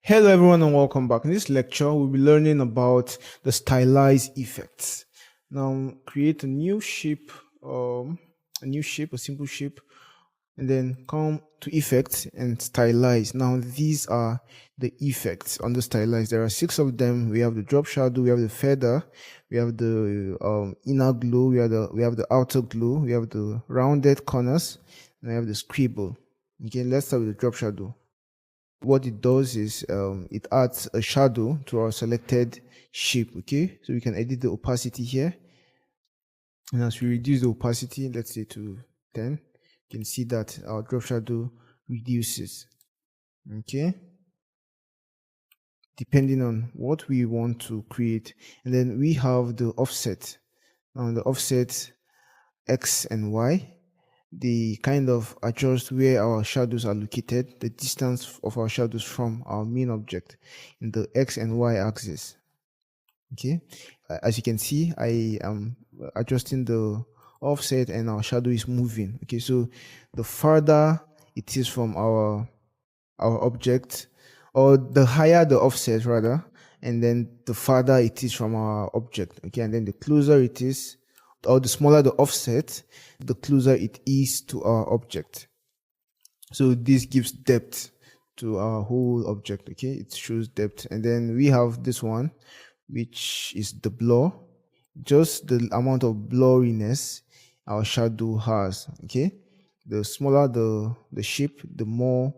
Hello everyone and welcome back. In this lecture, we'll be learning about the stylized effects. Now create a simple shape, and then come to effects and stylize. Now these are the effects on the stylize. There are 6 of them. We have the drop shadow, we have the feather, we have the inner glow, we have the outer glow, we have the rounded corners, and we have the scribble. Okay, let's start with the drop shadow. What it does is it adds a shadow to our selected shape. Okay, so we can edit the opacity here, and as we reduce the opacity, let's say to 10, you can see that our drop shadow reduces. Okay, depending on what we want to create. And then we have the offset. Now the offset X and Y, they kind of adjust where our shadows are located, the distance of our shadows from our main object in the X and Y axis. Okay, as you can see, I am adjusting the offset and our shadow is moving. Okay, so the farther it is from our object, or the higher the offset rather, and then the farther it is from our object. Okay, and then the closer it is, or the smaller the offset, the closer it is to our object. So this gives depth to our whole object. Okay, it shows depth. And then we have this one, which is the blur, just the amount of blurriness our shadow has. Okay, the smaller the shape, the more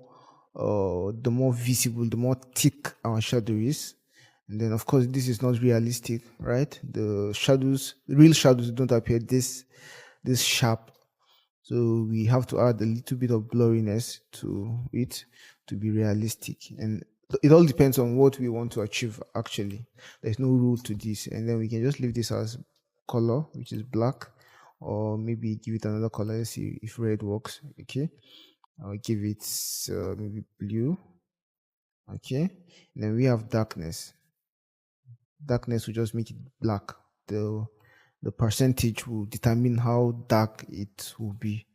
visible, the more thick our shadow is. And then of course this is not realistic, right? The real shadows don't appear this sharp, so we have to add a little bit of blurriness to it to be realistic. And it all depends on what we want to achieve. Actually, there's no rule to this, and then we can just leave this as color, which is black, or maybe give it another color. Let's see if red works. Okay, I'll give it maybe blue. Okay, and then we have darkness. Darkness will just make it black. The percentage will determine how dark it will be.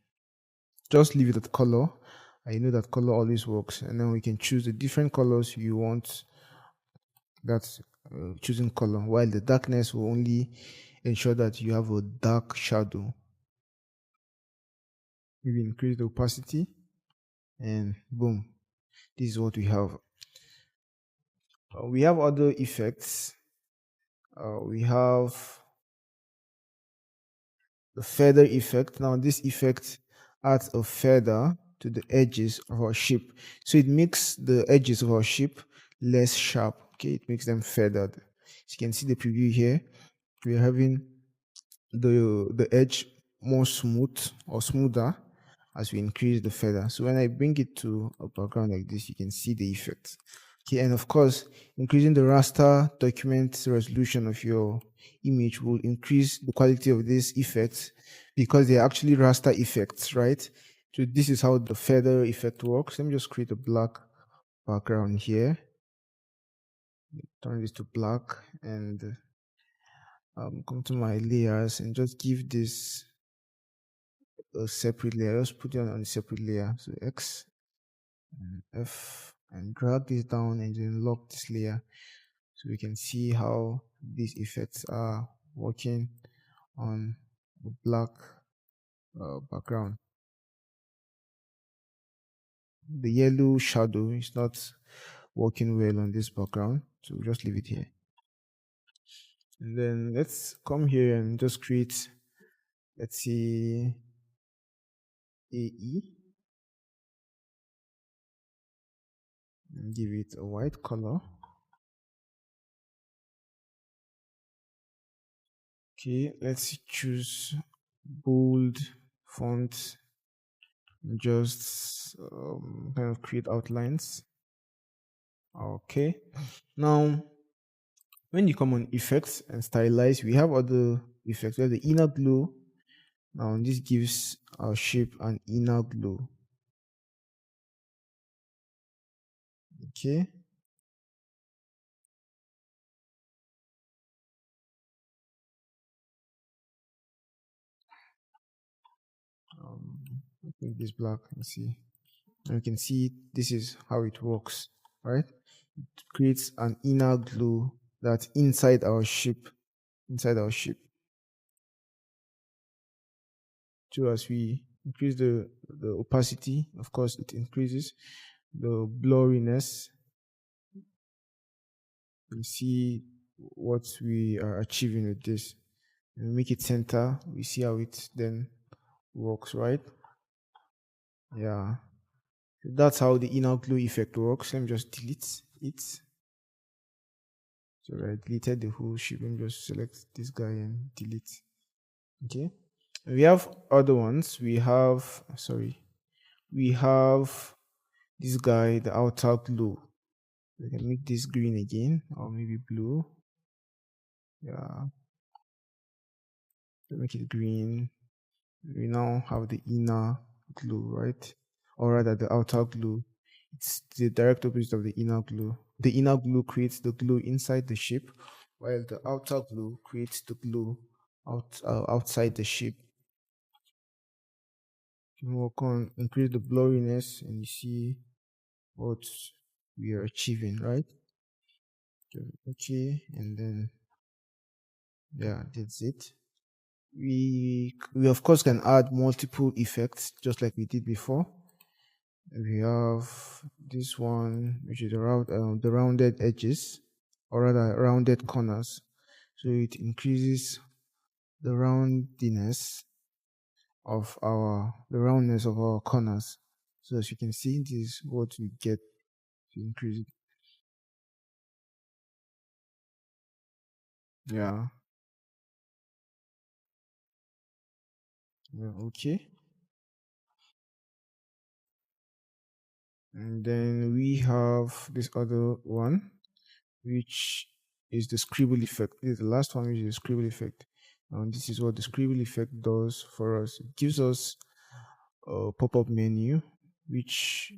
Just leave it at color. I know that color always works, and then we can choose the different colors you want. That's choosing color, while the darkness will only ensure that you have a dark shadow. Maybe increase the opacity, and boom, this is what we have. We have other effects. We have the feather effect. Now this effect adds a feather to the edges of our shape, so it makes the edges of our shape less sharp. Okay, it makes them feathered. As you can see the preview here, we are having the edge more smooth or smoother as we increase the feather. So when I bring it to a background like this, you can see the effect. Okay, and of course, increasing the raster document resolution of your image will increase the quality of these effects, because they're actually raster effects, right? So this is how the feather effect works. Let me just create a black background here. Turn this to black, and come to my layers and just give this a separate layer. Just put it on a separate layer. So X and F, and drag this down and then lock this layer, so we can see how these effects are working on the black background. The yellow shadow is not working well on this background, so we'll just leave it here. And then let's come here and just create, let's see, AE, and give it a white color. Okay, let's choose bold font, just kind of create outlines. Okay, now when you come on effects and stylize, we have other effects. We have the inner glow. Now this gives our shape an inner glow. Okay, make this black and see. And you can see this is how it works, right? creates an inner glow that's inside our shape. Inside our shape. So as we increase the opacity, of course, it increases the blurriness. You see what we are achieving with this. And make it center. We see how it then works, right? Yeah. So that's how the inner glow effect works. Let me just delete it. So I deleted the whole shape. Let me just select this guy and delete. Okay. We have other ones. We have this guy, the outer glow. We can make this green again, or maybe blue. Yeah. Make it green. We now have the inner glow, right? Or rather, the outer glow. It's the direct opposite of the inner glow. The inner glow creates the glow inside the shape, while the outer glow creates the glow outside the shape. You work on increase the blurriness, and you see what we are achieving, right? Okay, and then yeah, that's it. We of course can add multiple effects just like we did before. We have this one, which is around the rounded edges, or rather rounded corners. So it increases the roundness of our corners. So as you can see, this is what we get to increase it. Yeah. Yeah, okay. And then we have this other one, which is the scribble effect. This is the last one, which is the scribble effect. And this is what the scribble effect does for us. It gives us a pop-up menu, which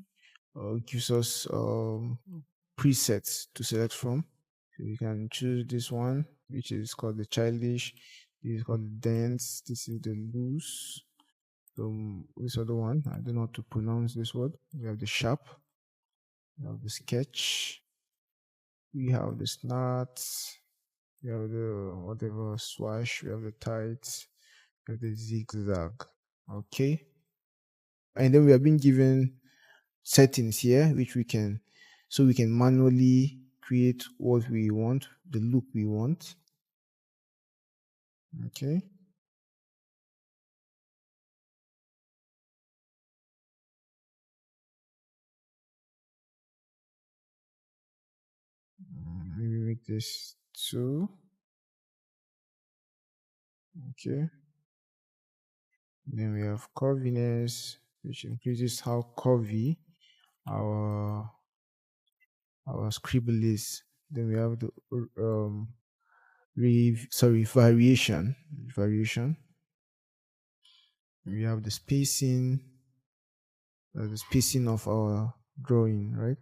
gives us presets to select from. So you can choose this one, which is called the childish. This is called the dense. This is the loose. This other one, I don't know how to pronounce this word. We have the sharp. We have the sketch. We have the snart. We have the whatever swash. We have the tight. We have the zigzag. Okay. And then we have been given settings here, which we can manually create what we want, the look we want. Okay. Maybe make this 2. Okay. Then we have curviness, which increases how curvy our scribble is. Then we have the variation. We have the spacing of our drawing, right?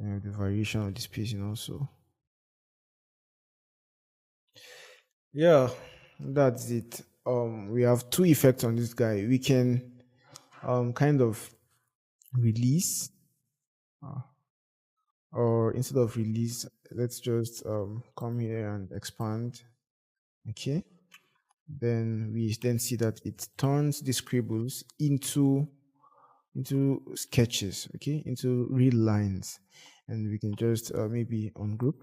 And the variation of the spacing also. Yeah, that's it. We have 2 effects on this guy. We can kind of release, or instead of release, let's just come here and expand. Okay. Then we see that it turns the scribbles into sketches, okay, into real lines, and we can just maybe ungroup,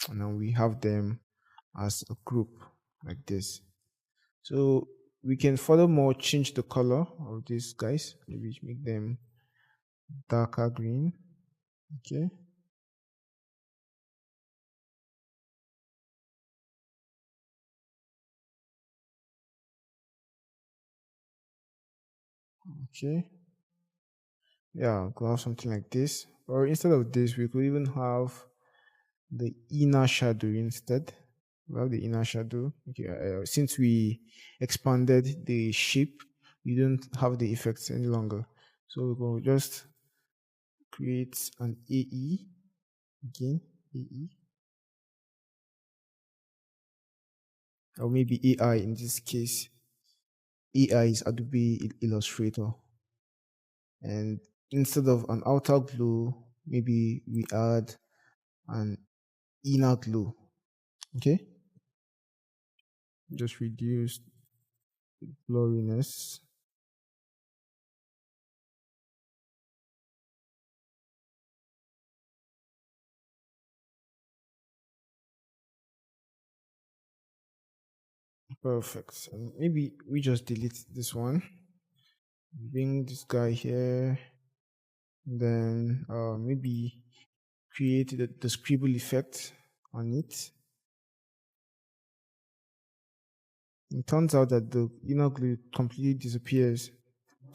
and now we have them as a group like this. So we can furthermore change the color of these guys. Maybe make them darker green. Okay. Okay. Yeah, we could have something like this. Or instead of this, we could even have the inner shadow instead. We have the inner shadow. Okay. Since we expanded the shape, we don't have the effects any longer. So we will just create an AE again. AE. Or maybe AI in this case. AI is Adobe Illustrator. And instead of an outer glue, maybe we add an inner glue. Okay, just reduce blurriness. Perfect. And maybe we just delete this one. Bring this guy here. Then maybe create the scribble effect on it. It turns out that the inner glue completely disappears.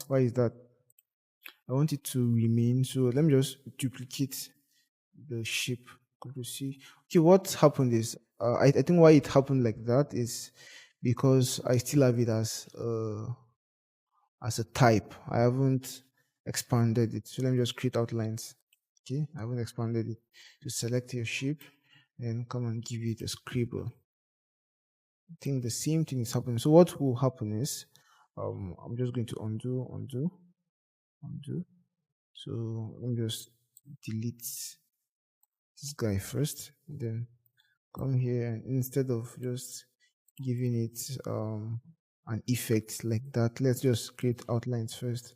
Why is that? I want it to remain. So let me just duplicate the shape. Control C. Okay, what happened is I think why it happened like that is because I still have it as a type. I haven't expanded it. So let me just create outlines. Okay, I haven't expanded it. To select your shape and come and give it a scribble. I think the same thing is happening. So what will happen is I'm just going to undo, undo, undo. So let me just delete this guy first, then come here, and instead of just giving it an effect like that, let's just create outlines first.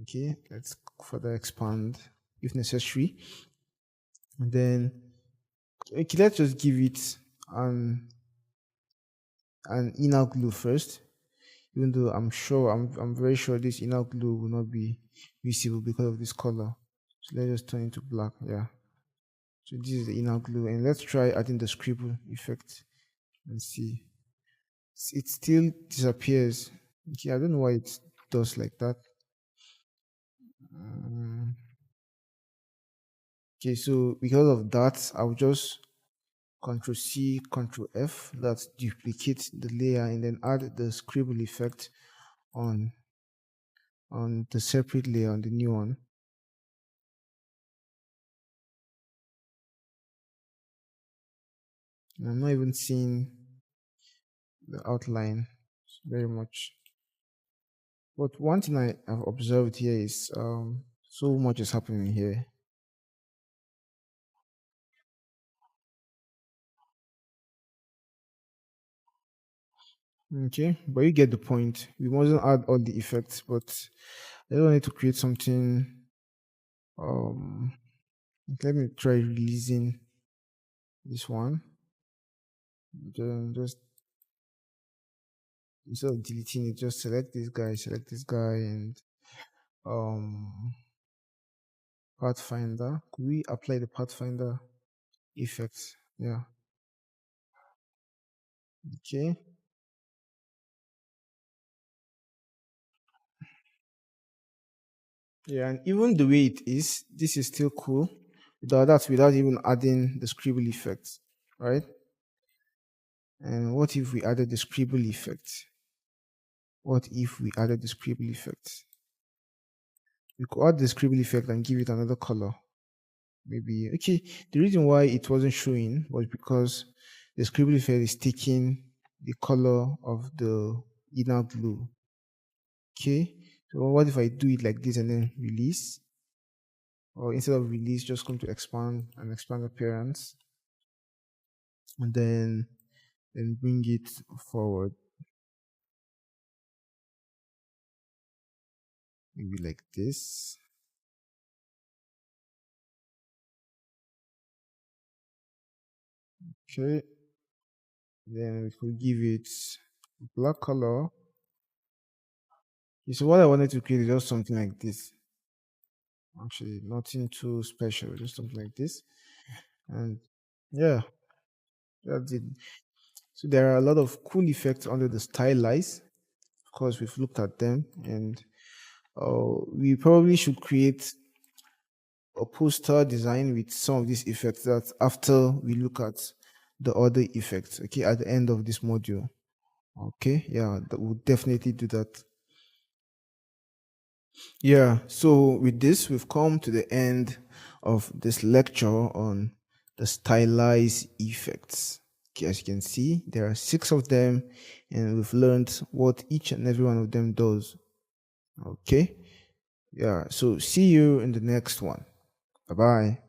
Okay, let's further expand if necessary, and then okay, let's just give it an inner glue first, even though I'm very sure this inner glue will not be visible because of this color. So let's just turn it to black. Yeah, so this is the inner glue, and let's try adding the scribble effect and see. It still disappears. Okay, I don't know why it does like that. Okay, so because of that, I'll just Control C, Control F, that duplicate the layer, and then add the scribble effect on the separate layer, on the new one. And I'm not even seeing the outline very much. But one thing I have observed here is so much is happening here. Okay, but you get the point. We mustn't add all the effects, but I don't need to create something. Um, let me try releasing this one. Then just instead of deleting it, just select this guy, and um, Pathfinder. Could we apply the Pathfinder effects? Yeah. Okay. Yeah, and even the way it is, this is still cool. Without even adding the scribble effect, right? And what if we added the scribble effect? What if we added the scribble effect? We could add the scribble effect and give it another color. Maybe okay. The reason why it wasn't showing was because the scribble effect is taking the color of the inner glue. Okay. So what if I do it like this and then release? Or instead of release, just come to expand and expand appearance, and then bring it forward. Maybe like this. Okay. Then we could give it black color. So what I wanted to create is just something like this. Actually, nothing too special, just something like this. And yeah, that's it. So there are a lot of cool effects under the stylize. Of course, we've looked at them, and we probably should create a poster design with some of these effects that after we look at the other effects, okay, at the end of this module. Okay, yeah, that we'll definitely do that. Yeah, so with this, we've come to the end of this lecture on the stylized effects. Okay, as you can see, there are 6 of them, and we've learned what each and every one of them does. Okay, yeah, so see you in the next one. Bye bye.